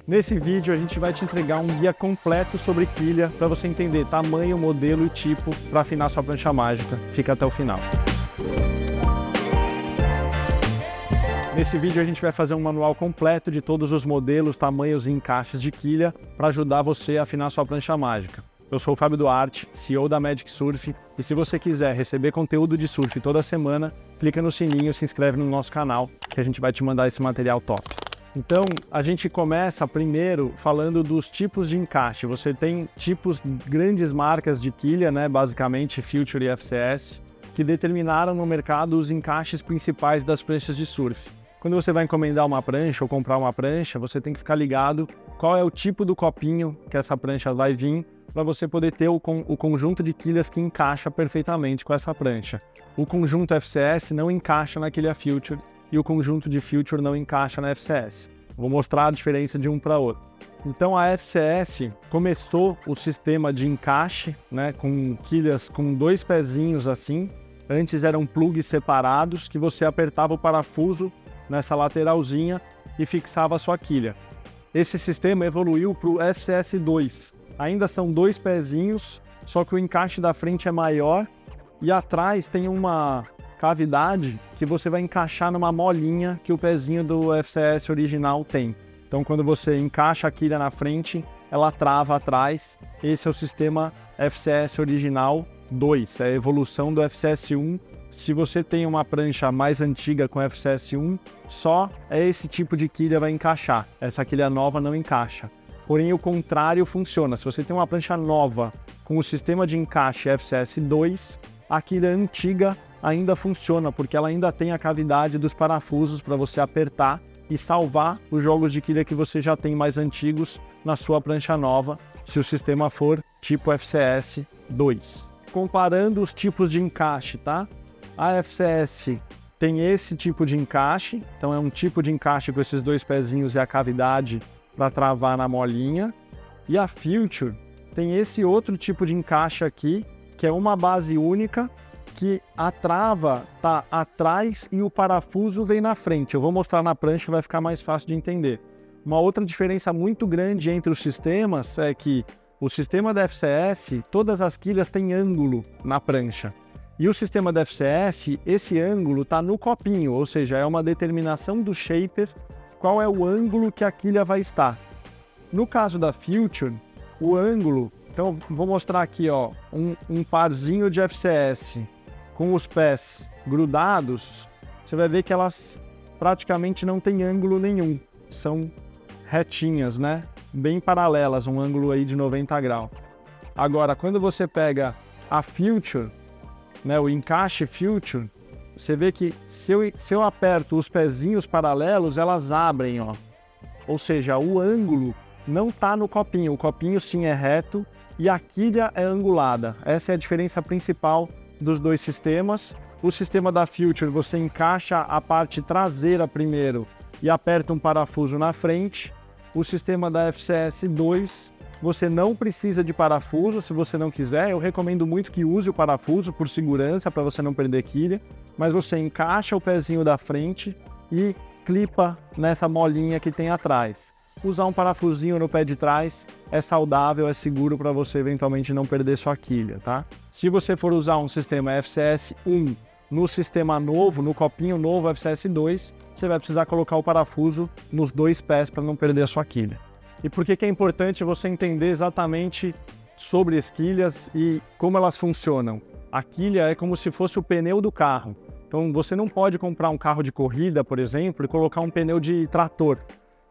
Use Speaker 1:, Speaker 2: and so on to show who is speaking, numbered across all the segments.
Speaker 1: Nesse vídeo a gente vai te entregar um guia completo sobre quilha para você entender tamanho, modelo e tipo para afinar sua prancha mágica. Fica até o final. Nesse vídeo a gente vai fazer um manual completo de todos os modelos, tamanhos e encaixes de quilha para ajudar você a afinar sua prancha mágica. Eu sou o Fábio Duarte, CEO da Magic Surf, e se você quiser receber conteúdo de surf toda semana, clica no sininho e se inscreve no nosso canal, que a gente vai te mandar esse material top. Então, a gente começa primeiro falando dos tipos de encaixe. Você tem grandes marcas de quilha, né, basicamente Future e FCS, que determinaram no mercado os encaixes principais das pranchas de surf. Quando você vai encomendar uma prancha ou comprar uma prancha, você tem que ficar ligado qual é o tipo do copinho que essa prancha vai vir, para você poder ter o conjunto de quilhas que encaixa perfeitamente com essa prancha. O conjunto FCS não encaixa na quilha Future e o conjunto de Future não encaixa na FCS. Vou mostrar a diferença de um para outro. Então a FCS começou o sistema de encaixe, né, com quilhas com dois pezinhos assim. Antes eram plugs separados que você apertava o parafuso nessa lateralzinha e fixava a sua quilha. Esse sistema evoluiu para o FCS 2. Ainda são dois pezinhos, só que o encaixe da frente é maior e atrás tem uma cavidade que você vai encaixar numa molinha que o pezinho do FCS original tem. Então quando você encaixa a quilha na frente, ela trava atrás. Esse é o sistema FCS original 2, é a evolução do FCS 1. Se você tem uma prancha mais antiga com FCS 1, só esse tipo de quilha vai encaixar. Essa quilha nova não encaixa. Porém, o contrário funciona. Se você tem uma prancha nova com o sistema de encaixe FCS 2, a quilha antiga ainda funciona, porque ela ainda tem a cavidade dos parafusos para você apertar e salvar os jogos de quilha que você já tem mais antigos na sua prancha nova, se o sistema for tipo FCS 2. Comparando os tipos de encaixe, tá? A FCS tem esse tipo de encaixe, então é um tipo de encaixe com esses dois pezinhos e a cavidade para travar na molinha. E a Future tem esse outro tipo de encaixe aqui, que é uma base única, que a trava está atrás e o parafuso vem na frente. Eu vou mostrar na prancha, vai ficar mais fácil de entender. Uma outra diferença muito grande entre os sistemas é que o sistema da FCS, todas as quilhas têm ângulo na prancha. E o sistema da FCS, esse ângulo está no copinho, ou seja, é uma determinação do shaper qual é o ângulo que a quilha vai estar. No caso da Future, o ângulo, então vou mostrar aqui, ó, um parzinho de FCS com os pés grudados, você vai ver que elas praticamente não têm ângulo nenhum, são retinhas, né? Bem paralelas, um ângulo aí de 90 graus. Agora, quando você pega a Future, né, o encaixe Future, você vê que se eu aperto os pezinhos paralelos, elas abrem, ó. Ou seja, o ângulo não está no copinho. O copinho sim é reto e a quilha é angulada. Essa é a diferença principal dos dois sistemas. O sistema da Future, você encaixa a parte traseira primeiro e aperta um parafuso na frente. O sistema da FCS 2, você não precisa de parafuso se você não quiser. Eu recomendo muito que use o parafuso por segurança, para você não perder quilha. Mas você encaixa o pezinho da frente e clipa nessa molinha que tem atrás. Usar um parafusinho no pé de trás é saudável, é seguro para você eventualmente não perder sua quilha, tá? Se você for usar um sistema FCS 1 no sistema novo, no copinho novo FCS 2, você vai precisar colocar o parafuso nos dois pés para não perder a sua quilha. E por que é importante você entender exatamente sobre as quilhas e como elas funcionam? A quilha é como se fosse o pneu do carro. Então você não pode comprar um carro de corrida, por exemplo, e colocar um pneu de trator.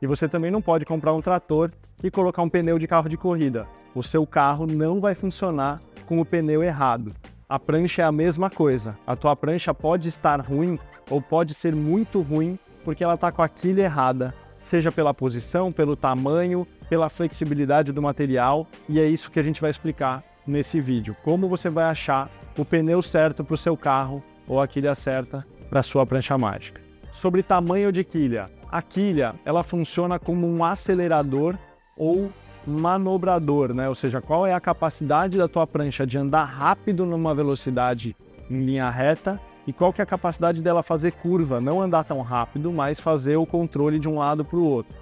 Speaker 1: E você também não pode comprar um trator e colocar um pneu de carro de corrida. O seu carro não vai funcionar com o pneu errado. A prancha é a mesma coisa. A tua prancha pode estar ruim ou pode ser muito ruim porque ela está com a quilha errada. Seja pela posição, pelo tamanho, pela flexibilidade do material. E é isso que a gente vai explicar nesse vídeo. Como você vai achar o pneu certo para o seu carro ou a quilha certa para a sua prancha mágica. Sobre tamanho de quilha. A quilha, ela funciona como um acelerador ou manobrador, né? Ou seja, qual é a capacidade da tua prancha de andar rápido numa velocidade em linha reta e qual que é a capacidade dela fazer curva, não andar tão rápido, mas fazer o controle de um lado para o outro.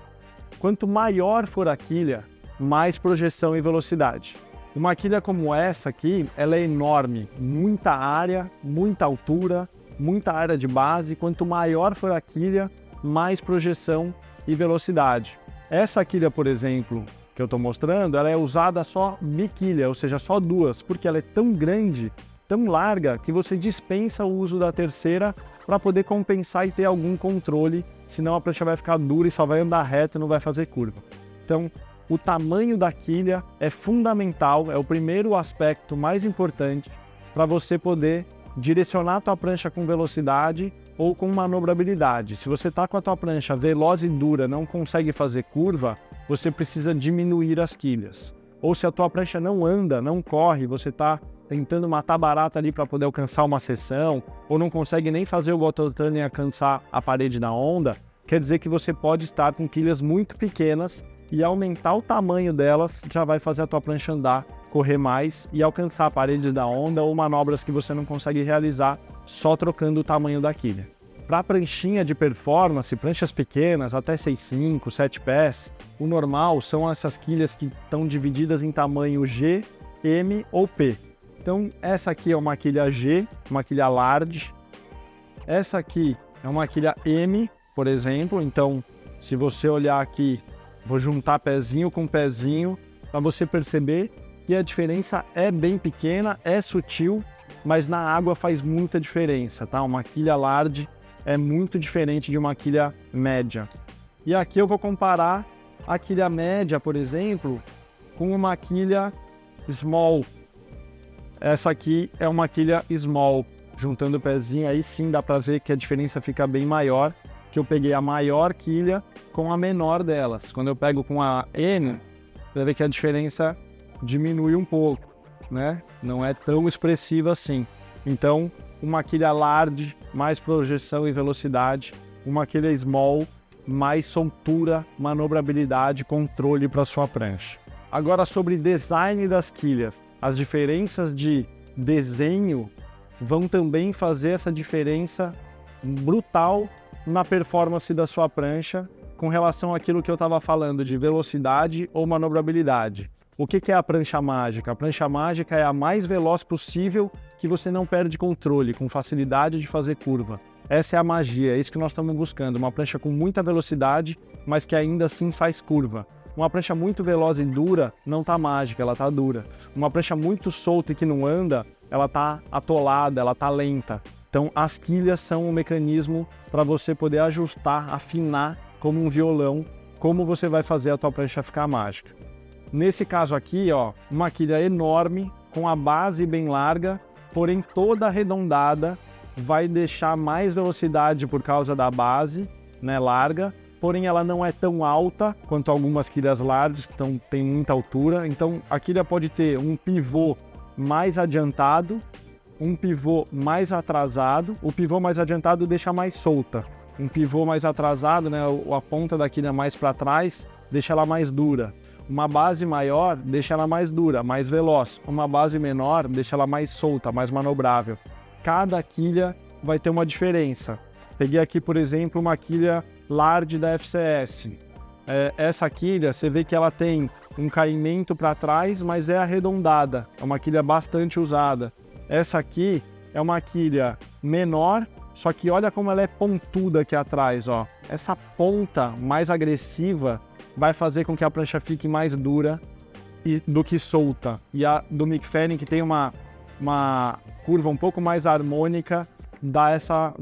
Speaker 1: Quanto maior for a quilha, mais projeção e velocidade. Uma quilha como essa aqui, ela é enorme, muita área, muita altura, muita área de base. Quanto maior for a quilha, mais projeção e velocidade. Essa quilha, por exemplo, que eu estou mostrando, ela é usada só biquilha, ou seja, só duas, porque ela é tão grande, tão larga, que você dispensa o uso da terceira para poder compensar e ter algum controle, senão a prancha vai ficar dura e só vai andar reto e não vai fazer curva. Então, o tamanho da quilha é fundamental, é o primeiro aspecto mais importante para você poder direcionar a tua prancha com velocidade ou com manobrabilidade. Se você está com a tua prancha veloz e dura, não consegue fazer curva, você precisa diminuir as quilhas. Ou se a tua prancha não anda, não corre, você está tentando matar barata ali para poder alcançar uma seção, ou não consegue nem fazer o bottom turn e alcançar a parede da onda, quer dizer que você pode estar com quilhas muito pequenas e aumentar o tamanho delas já vai fazer a tua prancha andar, correr mais e alcançar a parede da onda ou manobras que você não consegue realizar só trocando o tamanho da quilha. Para pranchinha de performance, pranchas pequenas, até 6,5, 7 pés, o normal são essas quilhas que estão divididas em tamanho G, M ou P. Então essa aqui é uma quilha G, uma quilha large. Essa aqui é uma quilha M, por exemplo. Então se você olhar aqui, vou juntar pezinho com pezinho para você perceber que a diferença é bem pequena, é sutil, mas na água faz muita diferença, tá? Uma quilha large é muito diferente de uma quilha média. E aqui eu vou comparar a quilha média, por exemplo, com uma quilha small. Essa aqui é uma quilha small. Juntando o pezinho, aí sim dá para ver que a diferença fica bem maior, que eu peguei a maior quilha com a menor delas. Quando eu pego com a N, você vai ver que a diferença diminui um pouco, né? Não é tão expressiva assim. Então, uma quilha large, mais projeção e velocidade. Uma quilha small, mais soltura, manobrabilidade, controle para sua prancha. Agora, sobre design das quilhas. As diferenças de desenho vão também fazer essa diferença brutal na performance da sua prancha com relação àquilo que eu estava falando de velocidade ou manobrabilidade. O que é a prancha mágica? A prancha mágica é a mais veloz possível que você não perde controle, com facilidade de fazer curva. Essa é a magia, é isso que nós estamos buscando. Uma prancha com muita velocidade, mas que ainda assim faz curva. Uma prancha muito veloz e dura não está mágica, ela está dura. Uma prancha muito solta e que não anda, ela está atolada, ela está lenta. Então as quilhas são um mecanismo para você poder ajustar, afinar como um violão, como você vai fazer a tua prancha ficar mágica. Nesse caso aqui, ó, uma quilha enorme, com a base bem larga, porém toda arredondada, vai deixar mais velocidade por causa da base, né, larga, porém ela não é tão alta quanto algumas quilhas largas, que tem muita altura. Então a quilha pode ter um pivô mais adiantado, um pivô mais atrasado. O pivô mais adiantado deixa mais solta. Um pivô mais atrasado, né, a ponta da quilha mais para trás, deixa ela mais dura. Uma base maior deixa ela mais dura, mais veloz. Uma base menor deixa ela mais solta, mais manobrável. Cada quilha vai ter uma diferença. Peguei aqui, por exemplo, uma quilha large da FCS. Essa quilha, você vê que ela tem um caimento para trás, mas é arredondada. É uma quilha bastante usada. Essa aqui é uma quilha menor, só que olha como ela é pontuda aqui atrás, ó. Essa ponta mais agressiva vai fazer com que a prancha fique mais dura do que solta. E a do McFadden, que tem uma curva um pouco mais harmônica, dá essa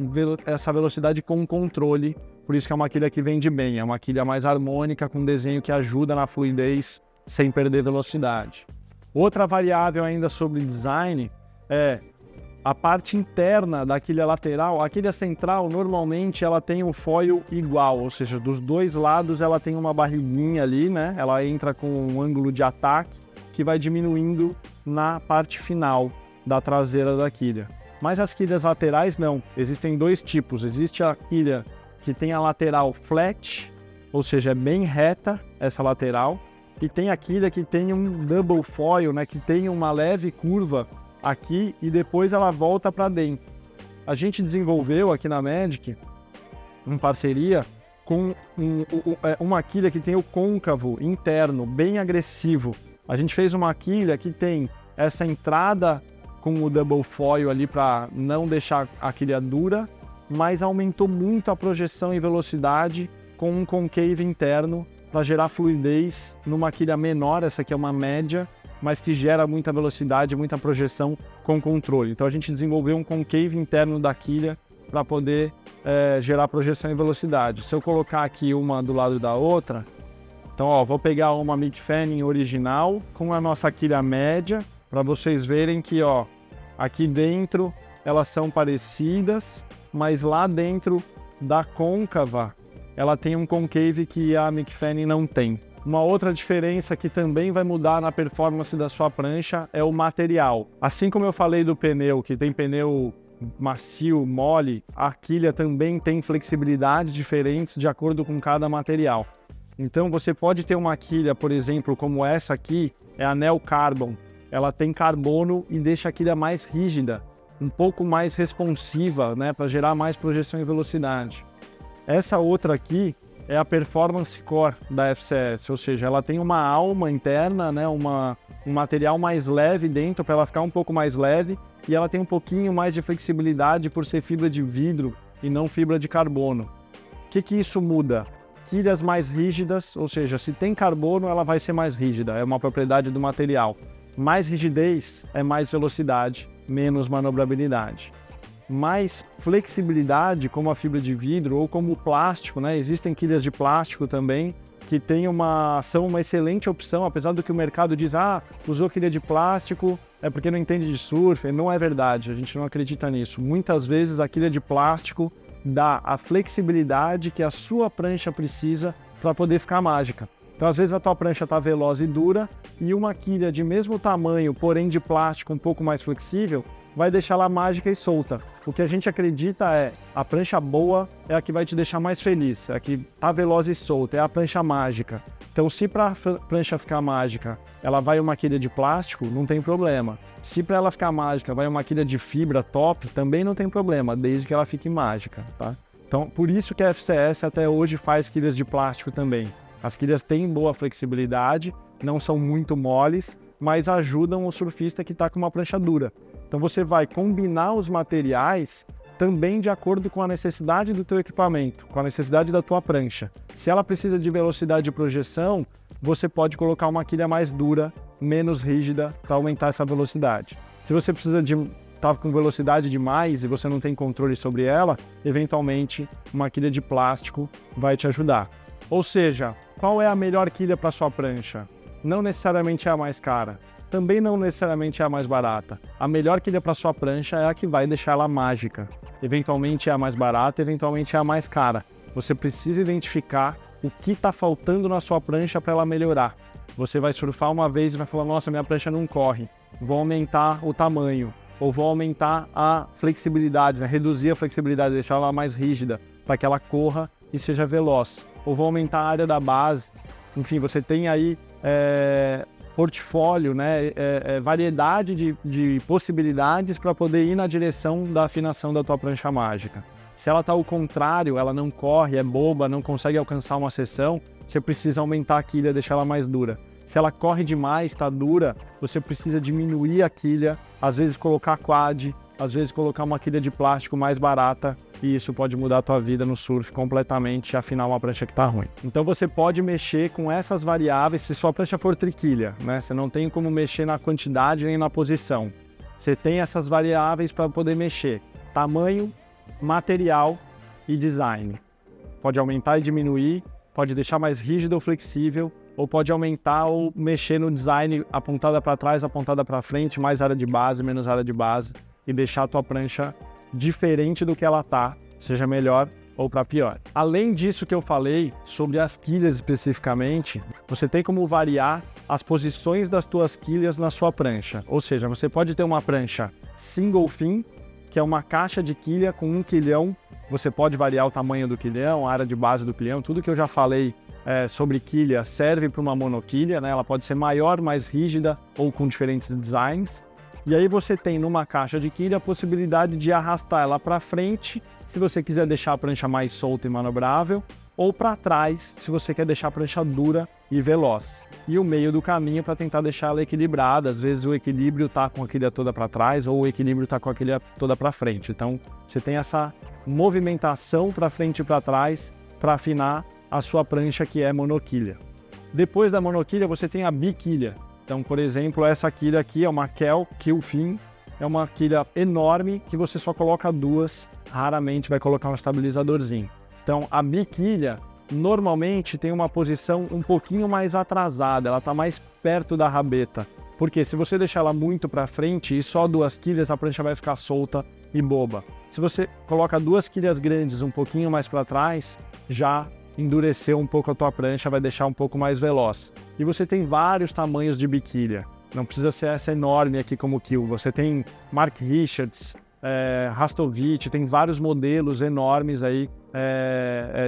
Speaker 1: velocidade com controle. Por isso que é uma quilha que vende bem. É uma quilha mais harmônica, com desenho que ajuda na fluidez sem perder velocidade. Outra variável ainda sobre design é a parte interna da quilha lateral. A quilha central, normalmente, ela tem um foil igual, ou seja, dos dois lados ela tem uma barriguinha ali, né? Ela entra com um ângulo de ataque que vai diminuindo na parte final da traseira da quilha. Mas as quilhas laterais não. Existem dois tipos. Existe a quilha que tem a lateral flat, ou seja, é bem reta essa lateral, e tem a quilha que tem um double foil, né? Que tem uma leve curva aqui e depois ela volta para dentro. A gente desenvolveu aqui na Magic, em parceria com uma quilha que tem o côncavo interno bem agressivo. A gente fez uma quilha que tem essa entrada com o double foil ali para não deixar a quilha dura, mas aumentou muito a projeção e velocidade com um concave interno para gerar fluidez numa quilha menor. Essa aqui é uma média, mas que gera muita velocidade, muita projeção com controle. Então a gente desenvolveu um concave interno da quilha para poder gerar projeção e velocidade. Se eu colocar aqui uma do lado da outra, então ó, vou pegar uma Mick Fanning original com a nossa quilha média, para vocês verem que ó, aqui dentro elas são parecidas, mas lá dentro da côncava ela tem um concave que a Mick Fanning não tem. Uma outra diferença que também vai mudar na performance da sua prancha é o material. Assim como eu falei do pneu, que tem pneu macio, mole, a quilha também tem flexibilidades diferentes de acordo com cada material. Então você pode ter uma quilha, por exemplo, como essa aqui, é a Neo Carbon. Ela tem carbono e deixa a quilha mais rígida, um pouco mais responsiva, né, para gerar mais projeção e velocidade. Essa outra aqui é a Performance Core da FCS, ou seja, ela tem uma alma interna, né, um material mais leve dentro, para ela ficar um pouco mais leve, e ela tem um pouquinho mais de flexibilidade por ser fibra de vidro e não fibra de carbono. O que isso muda? Quilhas mais rígidas, ou seja, se tem carbono, ela vai ser mais rígida, é uma propriedade do material. Mais rigidez é mais velocidade, menos manobrabilidade. Mais flexibilidade, como a fibra de vidro ou como o plástico, né? Existem quilhas de plástico também, que são uma excelente opção, apesar do que o mercado diz, usou quilha de plástico, é porque não entende de surf. Não é verdade, a gente não acredita nisso. Muitas vezes a quilha de plástico dá a flexibilidade que a sua prancha precisa para poder ficar mágica. Então, às vezes a tua prancha está veloz e dura e uma quilha de mesmo tamanho, porém de plástico um pouco mais flexível, vai deixar ela mágica e solta. O que a gente acredita é a prancha boa é a que vai te deixar mais feliz, é a que está veloz e solta, é a prancha mágica. Então, se para a prancha ficar mágica ela vai uma quilha de plástico, não tem problema. Se para ela ficar mágica vai uma quilha de fibra top, também não tem problema, desde que ela fique mágica, tá? Então, por isso que a FCS até hoje faz quilhas de plástico também. As quilhas têm boa flexibilidade, não são muito moles, mas ajudam o surfista que está com uma prancha dura. Então você vai combinar os materiais também de acordo com a necessidade do teu equipamento, com a necessidade da tua prancha. Se ela precisa de velocidade de projeção, você pode colocar uma quilha mais dura, menos rígida, para aumentar essa velocidade. Se você precisa estar com velocidade demais e você não tem controle sobre ela, eventualmente uma quilha de plástico vai te ajudar. Ou seja, qual é a melhor quilha para sua prancha? Não necessariamente é a mais cara, também não necessariamente é a mais barata. A melhor quilha para sua prancha é a que vai deixar ela mágica. Eventualmente é a mais barata, eventualmente é a mais cara. Você precisa identificar o que está faltando na sua prancha para ela melhorar. Você vai surfar uma vez e vai falar, nossa, minha prancha não corre, vou aumentar o tamanho, ou vou aumentar a flexibilidade, né? Reduzir a flexibilidade, deixar ela mais rígida, para que ela corra e seja veloz. Ou vou aumentar a área da base. Enfim, você tem aí portfólio, né? Variedade de possibilidades para poder ir na direção da afinação da tua prancha mágica. Se ela está ao contrário, ela não corre, é boba, não consegue alcançar uma seção, você precisa aumentar a quilha, deixar ela mais dura. Se ela corre demais, está dura, você precisa diminuir a quilha, às vezes colocar quad, às vezes colocar uma quilha de plástico mais barata, e isso pode mudar a tua vida no surf completamente e afinar uma prancha que está ruim. Então você pode mexer com essas variáveis se sua prancha for triquilha, né? Você não tem como mexer na quantidade nem na posição. Você tem essas variáveis para poder mexer: tamanho, material e design. Pode aumentar e diminuir, pode deixar mais rígido ou flexível, ou pode aumentar ou mexer no design, apontada para trás, apontada para frente, mais área de base, menos área de base, e deixar a tua prancha diferente do que ela tá, seja melhor ou para pior. Além disso que eu falei sobre as quilhas especificamente, você tem como variar as posições das tuas quilhas na sua prancha. Ou seja, você pode ter uma prancha single fin, que é uma caixa de quilha com um quilhão. Você pode variar o tamanho do quilhão, a área de base do quilhão, tudo que eu já falei sobre quilha serve para uma monoquilha, né? Ela pode ser maior, mais rígida ou com diferentes designs. E aí você tem numa caixa de quilha a possibilidade de arrastar ela para frente, se você quiser deixar a prancha mais solta e manobrável, ou para trás, se você quer deixar a prancha dura e veloz. E o meio do caminho para tentar deixar ela equilibrada. Às vezes o equilíbrio está com a quilha toda para trás ou o equilíbrio está com a quilha toda para frente. Então você tem essa movimentação para frente e para trás para afinar a sua prancha, que é monoquilha. Depois da monoquilha você tem a biquilha. Então, por exemplo, essa quilha aqui é uma Kel Q-Fin. É uma quilha enorme que você só coloca duas, raramente vai colocar um estabilizadorzinho. Então a biquilha normalmente tem uma posição um pouquinho mais atrasada, ela está mais perto da rabeta. Porque se você deixar ela muito para frente e só duas quilhas, a prancha vai ficar solta e boba. Se você coloca duas quilhas grandes um pouquinho mais para trás, já endureceu um pouco a tua prancha, vai deixar um pouco mais veloz. E você tem vários tamanhos de biquilha. Não precisa ser essa enorme aqui como o Kill. Você tem Mark Richards, Rastovich, tem vários modelos enormes aí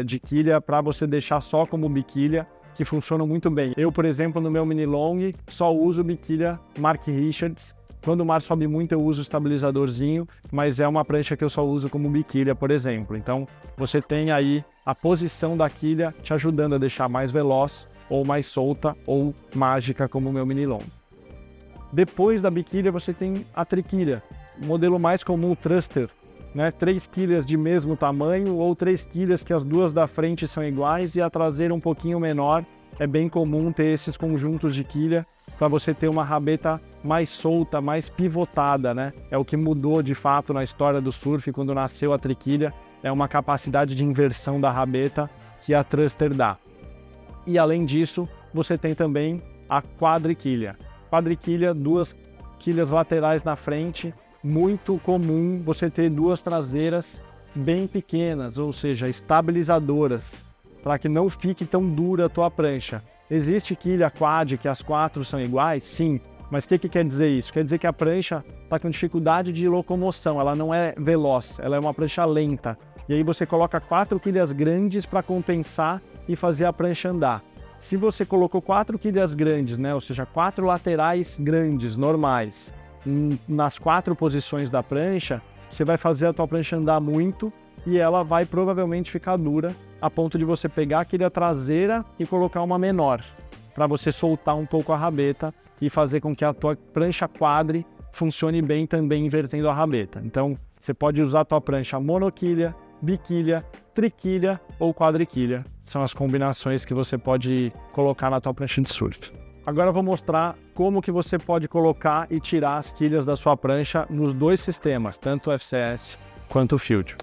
Speaker 1: de quilha para você deixar só como biquilha, que funcionam muito bem. Eu, por exemplo, no meu mini long só uso biquilha Mark Richards. Quando o mar sobe muito eu uso o estabilizadorzinho, mas é uma prancha que eu só uso como biquilha, por exemplo. Então você tem aí a posição da quilha te ajudando a deixar mais veloz, ou mais solta, ou mágica como o meu mini long. Depois da biquilha você tem a triquilha, o modelo mais comum, o thruster, né? 3 quilhas de mesmo tamanho ou 3 quilhas que as duas da frente são iguais e a traseira um pouquinho menor. É bem comum ter esses conjuntos de quilha para você ter uma rabeta mais solta, mais pivotada, né? É o que mudou de fato na história do surf quando nasceu a triquilha, é uma capacidade de inversão da rabeta que a thruster dá. E além disso, você tem também a quadriquilha. Quadriquilha, 2 quilhas laterais na frente, muito comum você ter 2 traseiras bem pequenas, ou seja, estabilizadoras, para que não fique tão dura a tua prancha. Existe quilha quad que as 4 são iguais? Sim, mas o que quer dizer isso? Quer dizer que a prancha está com dificuldade de locomoção, ela não é veloz, ela é uma prancha lenta. E aí você coloca 4 quilhas grandes para compensar e fazer a prancha andar. Se você colocou 4 quilhas grandes, né, ou seja, 4 laterais grandes, normais, nas 4 posições da prancha, você vai fazer a tua prancha andar muito e ela vai provavelmente ficar dura, a ponto de você pegar a quilha traseira e colocar uma menor, para você soltar um pouco a rabeta e fazer com que a tua prancha quadre funcione bem também invertendo a rabeta. Então, você pode usar a tua prancha monoquilha, biquilha, triquilha ou quadriquilha. São as combinações que você pode colocar na tua prancha de surf. Agora eu vou mostrar como que você pode colocar e tirar as quilhas da sua prancha nos 2 sistemas, tanto o FCS quanto o Future.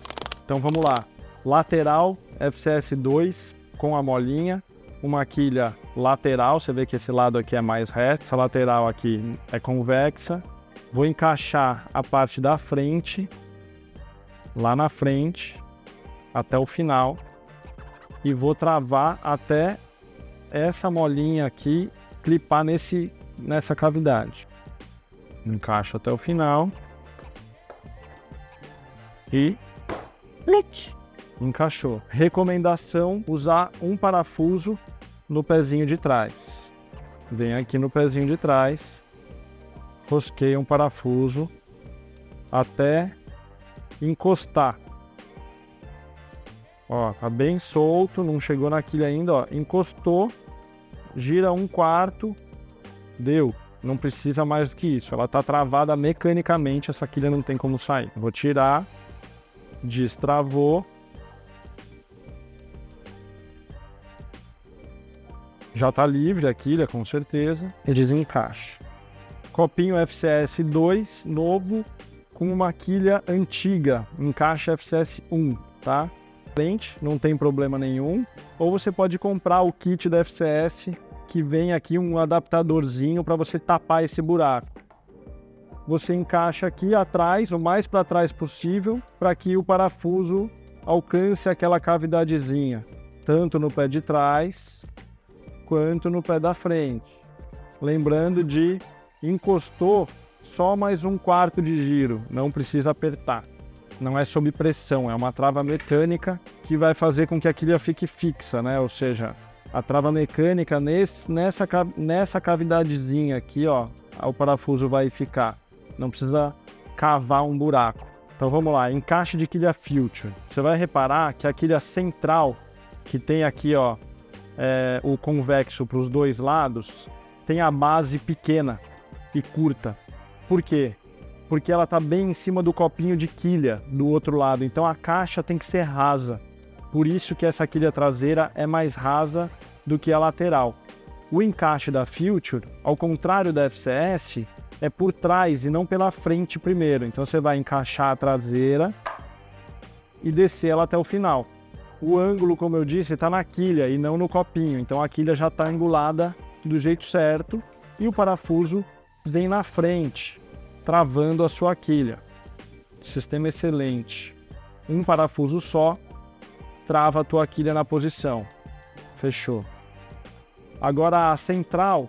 Speaker 1: Então vamos lá. Lateral FCS 2 com a molinha, uma quilha lateral, você vê que esse lado aqui é mais reto, essa lateral aqui é convexa. Vou encaixar a parte da frente, lá na frente, até o final, e vou travar até essa molinha aqui clipar nessa cavidade. Encaixo até o final e encaixou. Recomendação: usar um parafuso no pezinho de trás. Vem aqui no pezinho de trás, rosqueia um parafuso até encostar. Ó, tá bem solto, não chegou na quilha ainda, ó. Encostou, gira 1/4, deu. Não precisa mais do que isso. Ela tá travada mecanicamente, essa quilha não tem como sair. Vou tirar, destravou. Já tá livre a quilha, com certeza. E desencaixa. Copinho FCS 2, novo, com uma quilha antiga. Encaixa FCS 1, tá? Não tem problema nenhum. Ou você pode comprar o kit da FCS, que vem aqui um adaptadorzinho para você tapar esse buraco. Você encaixa aqui atrás, o mais para trás possível, para que o parafuso alcance aquela cavidadezinha, tanto no pé de trás quanto no pé da frente. Lembrando de encostou, só mais 1/4 de giro, não precisa apertar. Não é sob pressão, é uma trava mecânica que vai fazer com que a quilha fique fixa, né? Ou seja, a trava mecânica nessa cavidadezinha aqui, ó, o parafuso vai ficar. Não precisa cavar um buraco. Então vamos lá, encaixe de quilha Future. Você vai reparar que a quilha central, que tem aqui, ó, o convexo para os dois lados, tem a base pequena e curta. Por quê? Porque ela está bem em cima do copinho de quilha do outro lado, então a caixa tem que ser rasa. Por isso que essa quilha traseira é mais rasa do que a lateral. O encaixe da Future, ao contrário da FCS, é por trás e não pela frente primeiro. Então você vai encaixar a traseira e descer ela até o final. O ângulo, como eu disse, está na quilha e não no copinho. Então a quilha já está angulada do jeito certo e o parafuso vem na frente, travando a sua quilha. Sistema excelente. Um parafuso só trava a tua quilha na posição. Fechou. Agora a central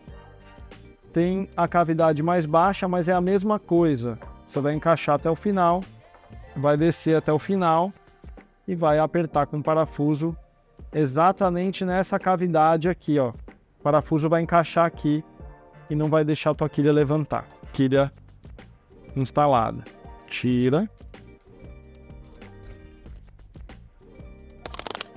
Speaker 1: tem a cavidade mais baixa, mas é a mesma coisa. Você vai encaixar até o final, vai descer até o final e vai apertar com o parafuso exatamente nessa cavidade aqui, ó. O parafuso vai encaixar aqui e não vai deixar a tua quilha levantar. Quilha instalada. Tira.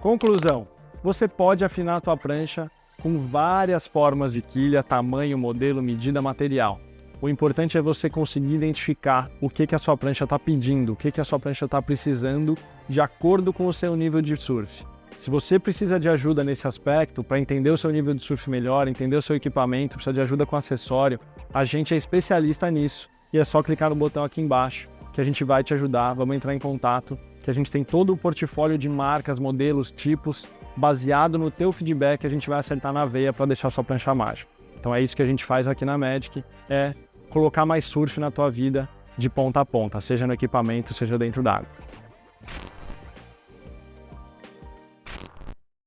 Speaker 1: Conclusão. Você pode afinar a tua prancha com várias formas de quilha, tamanho, modelo, medida, material. O importante é você conseguir identificar o que a sua prancha está pedindo, o que a sua prancha está precisando de acordo com o seu nível de surf. Se você precisa de ajuda nesse aspecto, para entender o seu nível de surf melhor, entender o seu equipamento, precisa de ajuda com acessório, a gente é especialista nisso e é só clicar no botão aqui embaixo que a gente vai te ajudar, vamos entrar em contato, que a gente tem todo o portfólio de marcas, modelos, tipos, baseado no teu feedback, a gente vai acertar na veia para deixar sua prancha mágica. Então é isso que a gente faz aqui na Magic, é colocar mais surf na tua vida de ponta a ponta, seja no equipamento, seja dentro d'água.